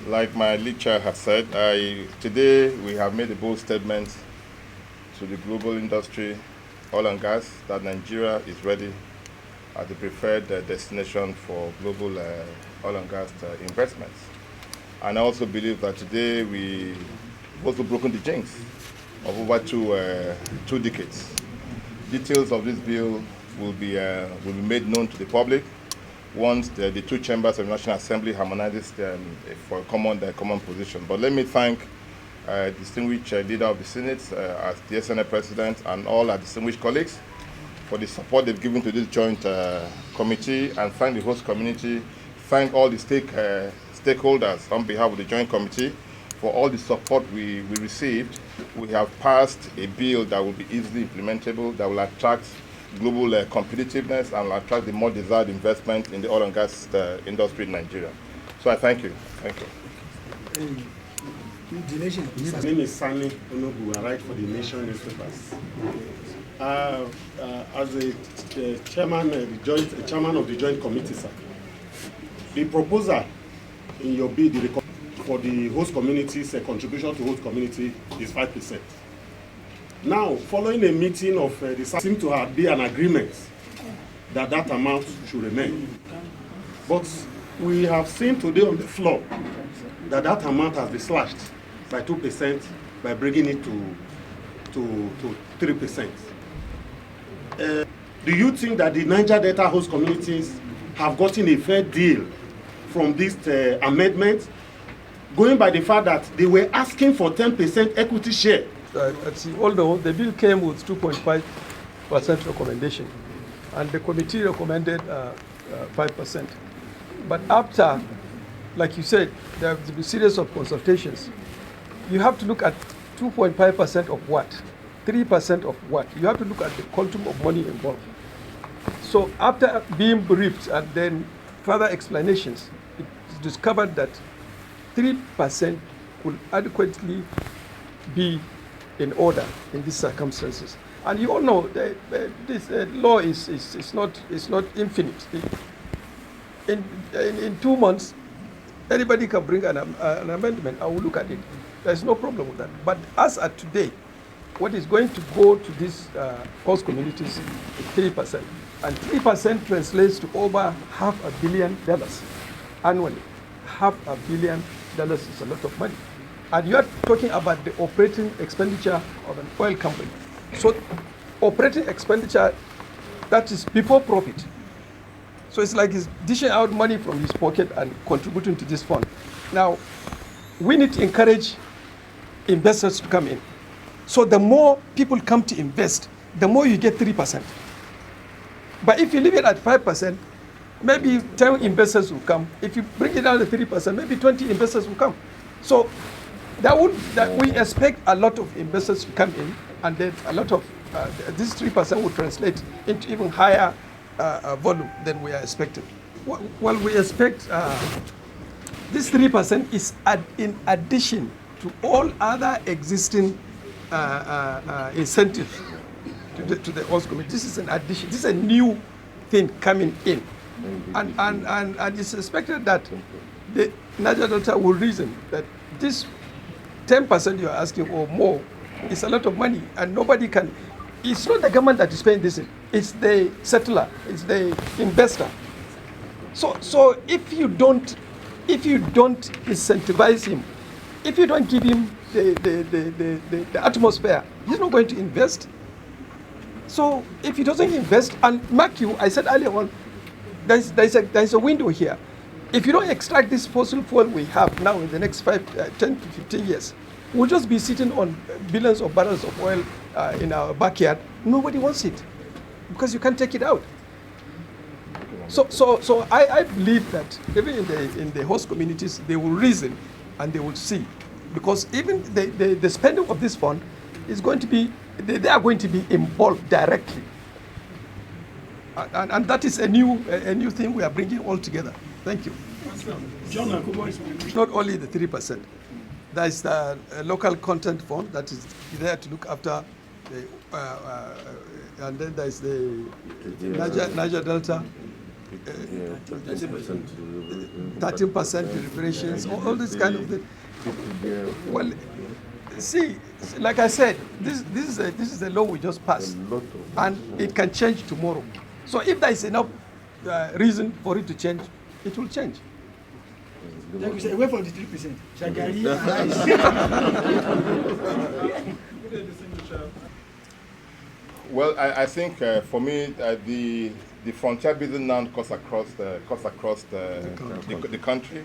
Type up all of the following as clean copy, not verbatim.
Like my lead chair has said, today we have made a bold statement to the global industry, oil and gas, that Nigeria is ready as the preferred destination for global oil and gas investments. And I also believe that today we've also broken the jinx of over two decades. Details of this bill will be made known to the public once the two chambers of the National Assembly harmonizes for a common position. But let me thank distinguished leader of the Senate, as the SNA President, and all our distinguished colleagues for the support they've given to this joint committee, and thank the host community, thank all the stakeholders on behalf of the joint committee for all the support we received. We have passed a bill that will be easily implementable, that will attract global competitiveness and will attract the more desired investment in the oil and gas industry in Nigeria. So I thank you. Thank you. My name is Sani Onobu. I write for the Nation newspapers. As a chairman of the joint committee, sir, the proposal in your bill for the host community's contribution to host community is 5%. Now, following a meeting of the seems to be an agreement that amount should remain. But we have seen today on the floor that amount has been slashed by 2% by bringing it to 3%. Do you think that the Niger Delta host communities have gotten a fair deal from this amendment, going by the fact that they were asking for 10% equity share? Although the bill came with 2.5% recommendation, and the committee recommended 5%. But after, like you said, there has been a series of consultations. You have to look at 2.5% of what? 3% of what? You have to look at the quantum of money involved. So after being briefed and then further explanations, it's discovered that 3% will adequately be in order in these circumstances. And you all know that this law is not infinite. In 2 months, anybody can bring an amendment. I will look at it. There's no problem with that. But as at today, what is going to go to these host communities is 3%. And 3% translates to over $500 million annually. $500 million is a lot of money. And you are talking about the operating expenditure of an oil company. So operating expenditure, that is before profit. So it's like he's dishing out money from his pocket and contributing to this fund. Now, we need to encourage investors to come in. So the more people come to invest, the more you get 3%. But if you leave it at 5%, maybe 10 investors will come. If you bring it down to 3%, maybe 20 investors will come. So we expect a lot of investors to come in, and then a lot of this 3% will translate into even higher volume than we are expecting. Well, we expect this 3% is in addition to all other existing incentives to the host community. This is an addition. This is a new thing coming in, and it's expected that the Niger Delta will reason that this 10% you are asking or more is a lot of money, and nobody can. It's not the government that is paying this in. It's the settler. It's the investor. So if you don't incentivize him, if you don't give him the atmosphere, he's not going to invest. So if he doesn't invest, and mark you, I said earlier on, there's a window here. If you don't extract this fossil fuel we have now in the next 10 to 15 years, we'll just be sitting on billions of barrels of oil in our backyard. Nobody wants it because you can't take it out. So I believe that even in the host communities, they will reason and they will see, because even the spending of this fund is going to be, they are going to be involved directly. And that is a new thing we are bringing all together. Thank you. John Akubo is not only the 3%. There is the local content fund that is there to look after the, and then there is the Niger Delta, 13% deliberations, all this kind of thing. Well, see, like I said, this is a law we just passed, and it can change tomorrow. So if there is enough reason for it to change, it will change. Like you say, wait for the 3%. Shagari Well, I think for me the frontier building now cuts across the country,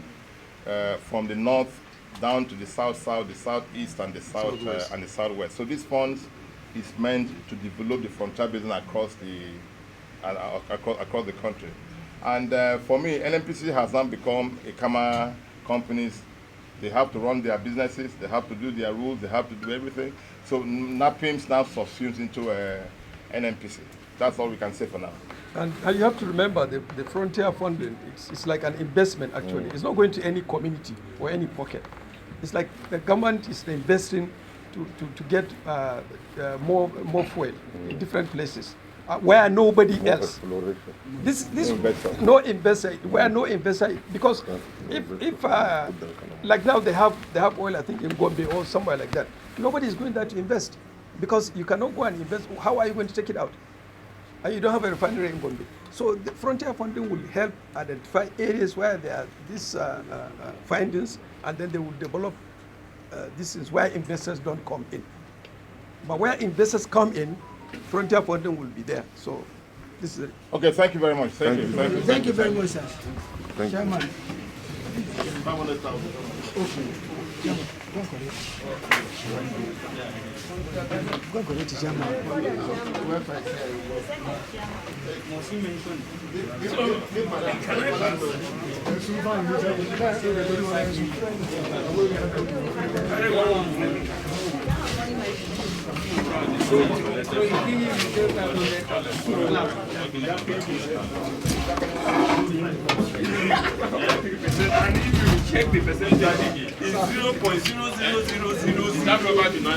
from the north down to the south, the southeast, and the and the southwest. So this fund is meant to develop the frontier building across the country. And for me, NNPC has now become a Kama companies. They have to run their businesses, they have to do their rules, they have to do everything. So NAPIMS now subsumes into NNPC. That's all we can say for now. And you have to remember the frontier funding, it's like an investment actually. It's not going to any community or any pocket. It's like the government is investing to get more fuel in different places. Where nobody else. No investor, where no investor, because if like now they have oil, I think in Gombe or somewhere like that, nobody is going there to invest, because you cannot go and invest. How are you going to take it out? And you don't have a refinery in Gombe. So the frontier funding will help identify areas where there are these findings, and then they will develop. This is where investors don't come in. But where investors come in, frontier funding will be there. So this is it. Okay, thank you very much. Thank you. Thank you very much, sir. Thank you. Chairman. 500,000. Okay. Chairman, go and collect. Go and collect it, Chairman. Check the percentage. It's 0.00000. That property not